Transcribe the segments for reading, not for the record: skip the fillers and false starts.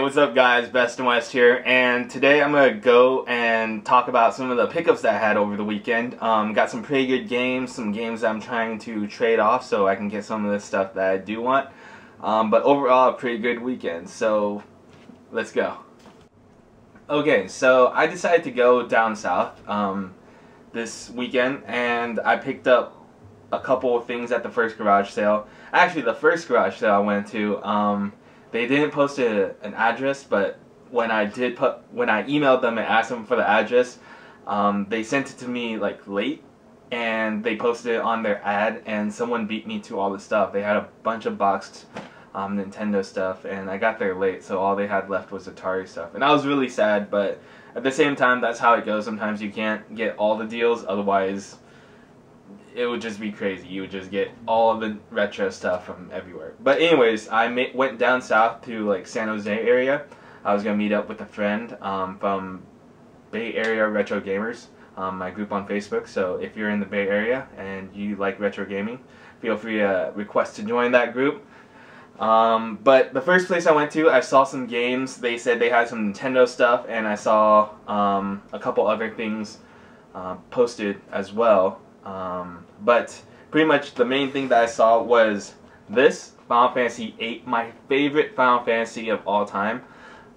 what's up guys, Best in West here, and today I'm going to go and talk about some of the pickups that I had over the weekend. Got some pretty good games, some games that I'm trying to trade off so I can get some of the stuff that I do want. But overall, a pretty good weekend, so let's go. Okay, so I decided to go down south this weekend, and I picked up a couple of things at the first garage sale. Actually, the first garage sale I went to, they didn't post an address, but when I emailed them and asked them for the address, they sent it to me like late, and they posted it on their ad, and someone beat me to all the stuff. They had a bunch of boxed Nintendo stuff, and I got there late, so all they had left was Atari stuff, and I was really sad. But at the same time, that's how it goes. Sometimes you can't get all the deals, otherwise it would just be crazy. You would just get all of the retro stuff from everywhere. But anyways, I went down south to like San Jose area. I was gonna meet up with a friend from Bay Area Retro Gamers, my group on Facebook. So if you're in the Bay Area and you like retro gaming, feel free to request to join that group. But the first place I went to, I saw some games. They said they had some Nintendo stuff, and I saw a couple other things posted as well. But pretty much the main thing that I saw was this Final Fantasy VIII, my favorite Final Fantasy of all time.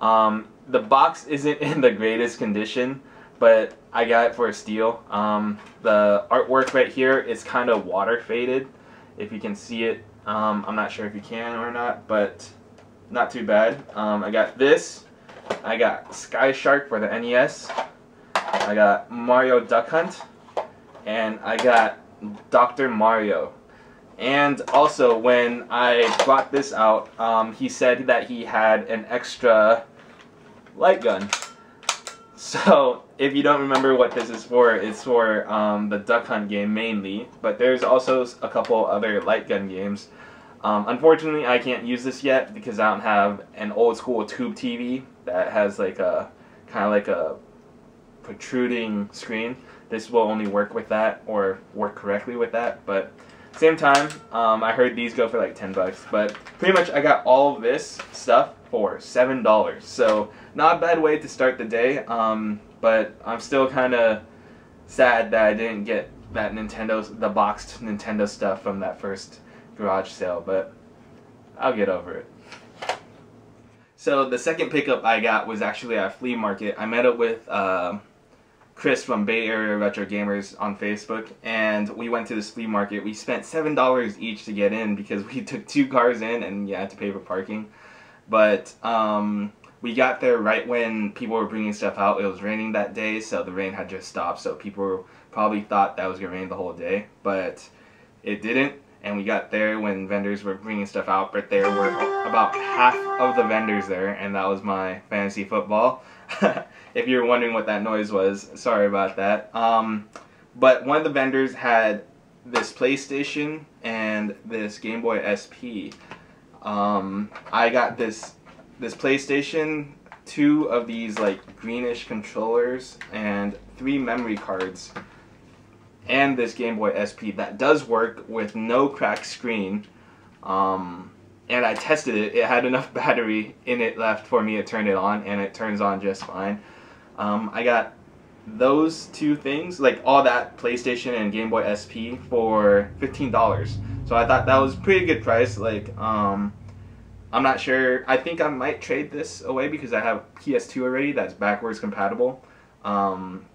The box isn't in the greatest condition, but I got it for a steal. The artwork right here is kind of water faded, if you can see it. I'm not sure if you can or not, but not too bad. I got this. I got Sky Shark for the NES. I got Mario Duck Hunt. And I got Dr. Mario. And also, when I brought this out, he said that he had an extra light gun. So, if you don't remember what this is for, it's for the Duck Hunt game mainly. But there's also a couple other light gun games. Unfortunately, I can't use this yet because I don't have an old school tube TV that has like a kind of like a protruding screen. This will only work with that, or work correctly with that, but same time, I heard these go for like 10 bucks, but pretty much I got all of this stuff for $7, so not a bad way to start the day, but I'm still kind of sad that I didn't get that the boxed Nintendo stuff from that first garage sale, but I'll get over it. So the second pickup I got was actually at a flea market. I met up with Chris from Bay Area Retro Gamers on Facebook, and we went to this flea market. We spent $7 each to get in because we took 2 cars in and you had to pay for parking. But we got there right when people were bringing stuff out. It was raining that day, so the rain had just stopped, so people probably thought that was going to rain the whole day, but it didn't. And we got there when vendors were bringing stuff out, but there were about half of the vendors there, and that was my fantasy football. If you're wondering what that noise was, sorry about that. But one of the vendors had this PlayStation and this Game Boy SP. I got this PlayStation, 2 of these like greenish controllers, and 3 memory cards, and this Game Boy SP that does work with no cracked screen. And I tested it. It had enough battery in it left for me to turn it on, and it turns on just fine. I got those 2 things, like all that PlayStation and Game Boy SP, for $15. So I thought that was a pretty good price. Like, I'm not sure. I think I might trade this away because I have PS2 already that's backwards compatible. And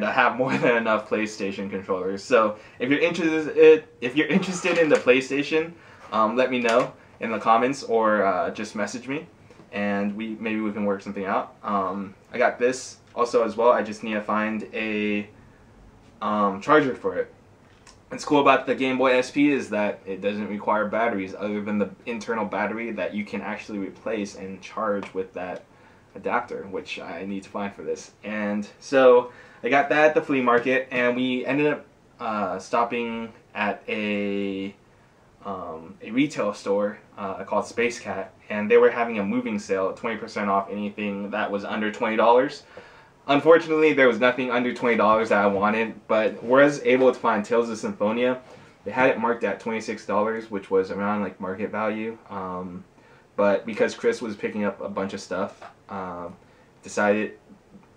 I have more than enough PlayStation controllers. So if you're interested in the PlayStation, let me know in the comments, or just message me, and maybe we can work something out. I got this also as well. I just need to find a charger for it. What's cool about the Game Boy SP is that it doesn't require batteries other than the internal battery that you can actually replace and charge with that adapter, which I need to find for this. And so I got that at the flea market, and we ended up stopping at a retail store called Space Cat, and they were having a moving sale at 20% off anything that was under $20. Unfortunately, there was nothing under $20 that I wanted, but was able to find Tales of Symphonia. They had it marked at $26, which was around like market value. but because Chris was picking up a bunch of stuff, decided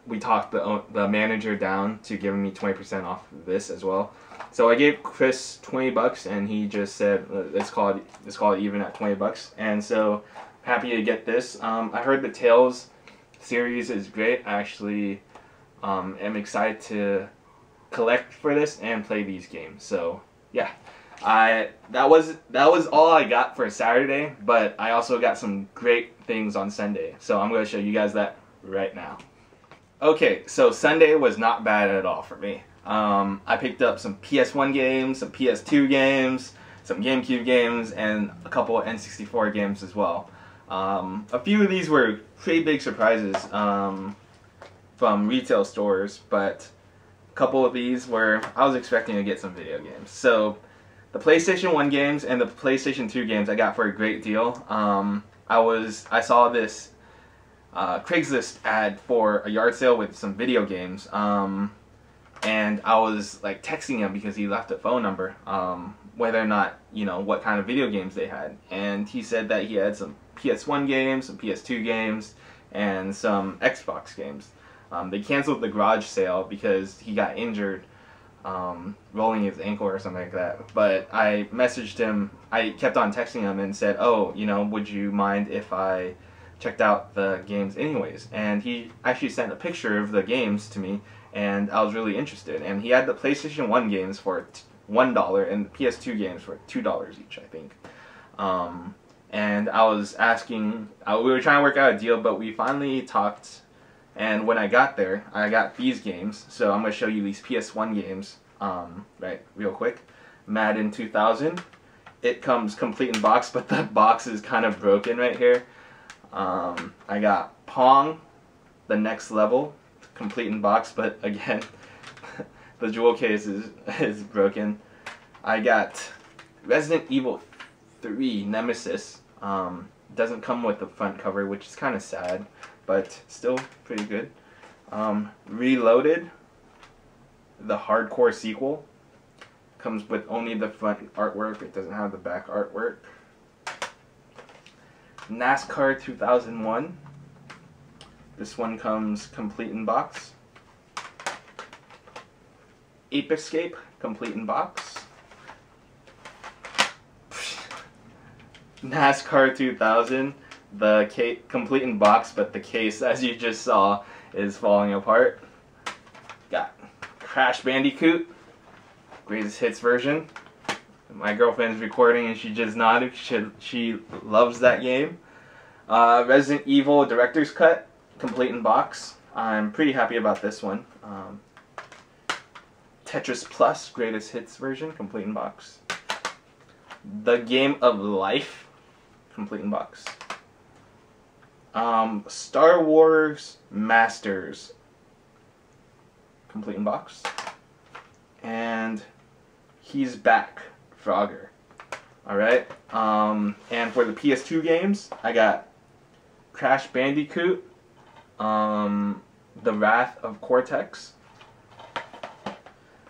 we talked the manager down to giving me 20% off this as well. So I gave Chris $20, and he just said, let's call it even at $20. And so happy to get this. I heard the Tales series is great. I actually am excited to collect for this and play these games. So yeah, that was all I got for Saturday, but I also got some great things on Sunday. So I'm going to show you guys that right now. Okay, so Sunday was not bad at all for me. I picked up some PS1 games, some PS2 games, some GameCube games, and a couple of N64 games as well. A few of these were pretty big surprises from retail stores, but a couple of these were, I was expecting to get some video games. So the PlayStation 1 games and the PlayStation 2 games I got for a great deal. I saw this Craigslist ad for a yard sale with some video games, and I was like texting him because he left a phone number, whether or not, you know, what kind of video games they had, and he said that he had some PS1 games, some PS2 games, and some Xbox games. They canceled the garage sale because he got injured rolling his ankle or something like that, but I messaged him, I kept on texting him and said, oh, you know, would you mind if I checked out the games anyways? And he actually sent a picture of the games to me, and I was really interested. And he had the PlayStation 1 games for $1 and the PS2 games for $2 each, I think. And I was asking, we were trying to work out a deal, but we finally talked, and when I got there, I got these games. So I'm going to show you these PS1 games right real quick. Madden 2000. It comes complete in box, but the box is kind of broken right here. I got Pong, The Next Level, complete in box, but again, the jewel case is broken. I got Resident Evil 3 Nemesis. Doesn't come with the front cover, which is kind of sad, but still pretty good. Reloaded, the hardcore sequel. Comes with only the front artwork, it doesn't have the back artwork. NASCAR 2001. This one comes complete in box. Ape Escape, complete in box. NASCAR 2000, the complete in box, but the case, as you just saw, is falling apart. Got Crash Bandicoot, greatest hits version. My girlfriend's recording and she just nodded. She loves that game. Resident Evil Director's Cut, complete in box. I'm pretty happy about this one. Tetris Plus, greatest hits version, complete in box. The Game of Life, complete in box. Star Wars Masters, complete in box. And He's Back, Frogger. Alright, and for the PS2 games, I got Crash Bandicoot, The Wrath of Cortex,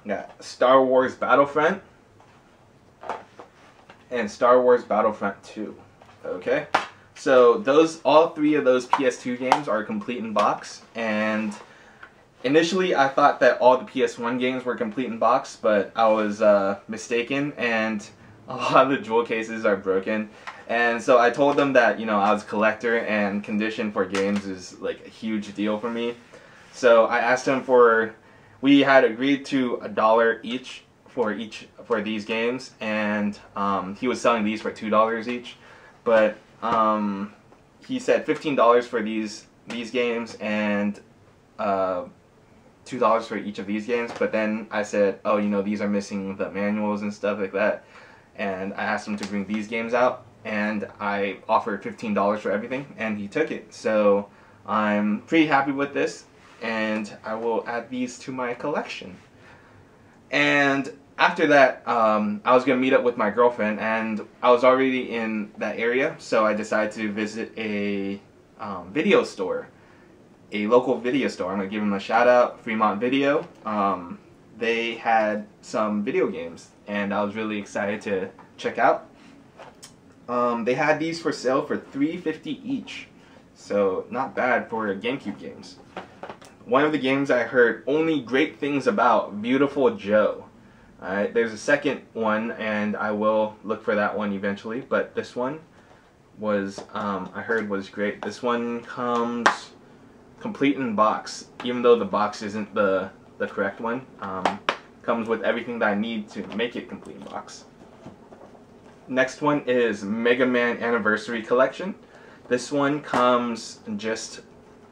I got Star Wars Battlefront, and Star Wars Battlefront 2. Okay, so all three of those PS2 games are complete in box, and initially I thought that all the PS1 games were complete in box, but I was mistaken, and a lot of the jewel cases are broken. And so I told them that, you know, I was a collector and condition for games is like a huge deal for me. So I asked him we had agreed to $1 each for these games, and he was selling these for $2 each. But he said $15 for these games and $2 for each of these games. But then I said, oh, you know, these are missing the manuals and stuff like that. And I asked him to bring these games out, and I offered $15 for everything, and he took it. So I'm pretty happy with this, and I will add these to my collection. And after that, I was going to meet up with my girlfriend, and I was already in that area, so I decided to visit a video store, a local video store. I'm going to give them a shout out, Fremont Video. They had some video games, and I was really excited to check out. They had these for sale for $3.50 each, so not bad for GameCube games. One of the games I heard only great things about, Beautiful Joe. Alright, there's a second one, and I will look for that one eventually, but this one was, I heard was great. This one comes complete in box, even though the box isn't the correct one. Comes with everything that I need to make it complete in box. Next one is Mega Man Anniversary Collection. This one comes just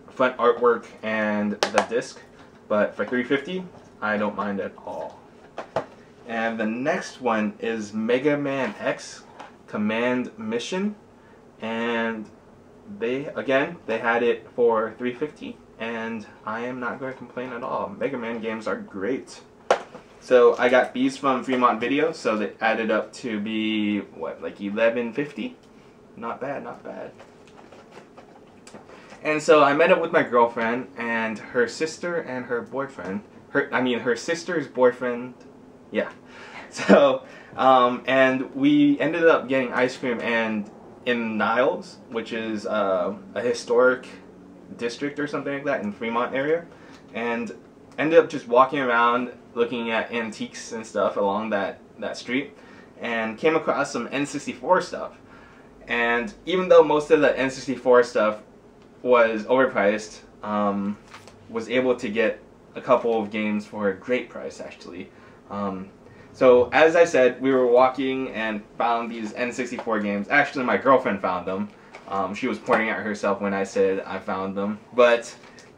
front artwork and the disc, but for $3.50, I don't mind at all. And the next one is Mega Man X Command Mission, and they had it for $3.50, and I am not going to complain at all. Mega Man games are great. So I got these from Fremont Video, so they added up to be what, like $11.50? Not bad, not bad. And so I met up with my girlfriend and her sister and her boyfriend. Her sister's boyfriend. Yeah. So and we ended up getting ice cream and in Niles, which is a historic district or something like that in Fremont area, and ended up just walking around looking at antiques and stuff along that street, and came across some N64 stuff. And even though most of the N64 stuff was overpriced, was able to get a couple of games for a great price actually. So as I said, we were walking and found these N64 games. Actually, my girlfriend found them. She was pointing at herself when I said I found them, but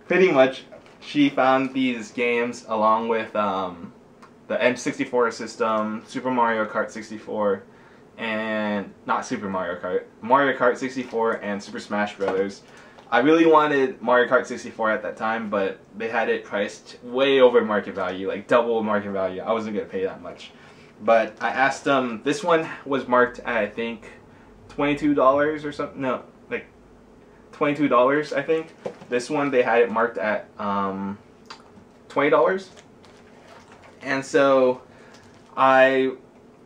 pretty much she found these games along with the N64 system, Super Mario Kart 64, and not Super Mario Kart, Mario Kart 64 and Super Smash Brothers. I really wanted Mario Kart 64 at that time, but they had it priced way over market value, like double market value. I wasn't going to pay that much. But I asked them, this one was marked at, I think, $22 or something. No, like $22, I think. This one, they had it marked at $20. And so I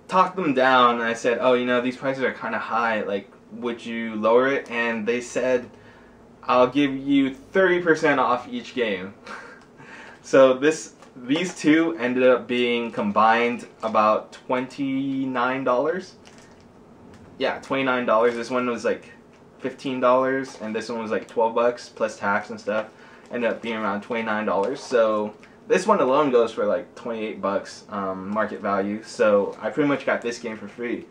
talked them down and I said, oh, you know, these prices are kind of high. Like, would you lower it? And they said, I'll give you 30% off each game. So these two ended up being combined about $29. Yeah, $29. This one was like $15, and this one was like $12 plus tax and stuff. Ended up being around $29. So this one alone goes for like $28 market value. So I pretty much got this game for free.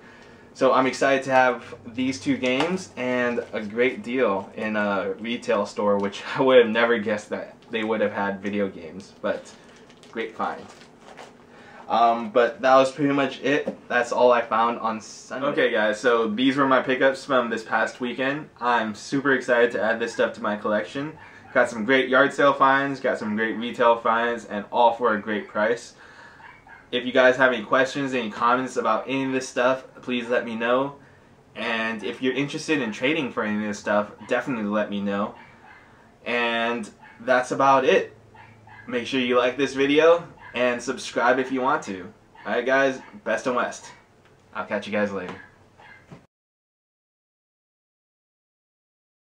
So I'm excited to have these two games and a great deal in a retail store, which I would have never guessed that they would have had video games, but great find. But that was pretty much it. That's all I found on Sunday. Okay guys, so these were my pickups from this past weekend. I'm super excited to add this stuff to my collection. Got some great yard sale finds, got some great retail finds, and all for a great price. If you guys have any questions, any comments about any of this stuff, please let me know. And if you're interested in trading for any of this stuff, definitely let me know. And that's about it. Make sure you like this video and subscribe if you want to. Alright guys, best and west. I'll catch you guys later.